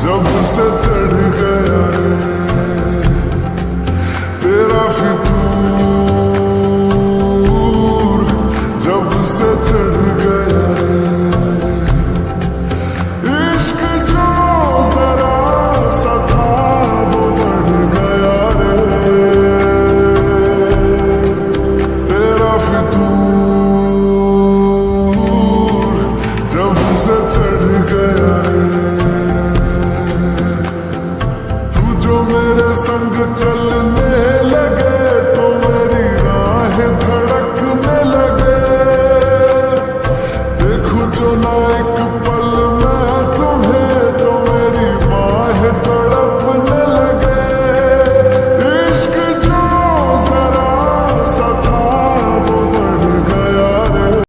जब से चढ़ गया रे तेरा फितूर, जब से चढ़ गया रे इश्क जो जरा सा था वो बढ़ गया रे तेरा फितूर, जब से चढ़ गया रे। जो मेरे संग चलने लगे तो मेरी राहें धड़कने लगे, देखो जो ना एक पल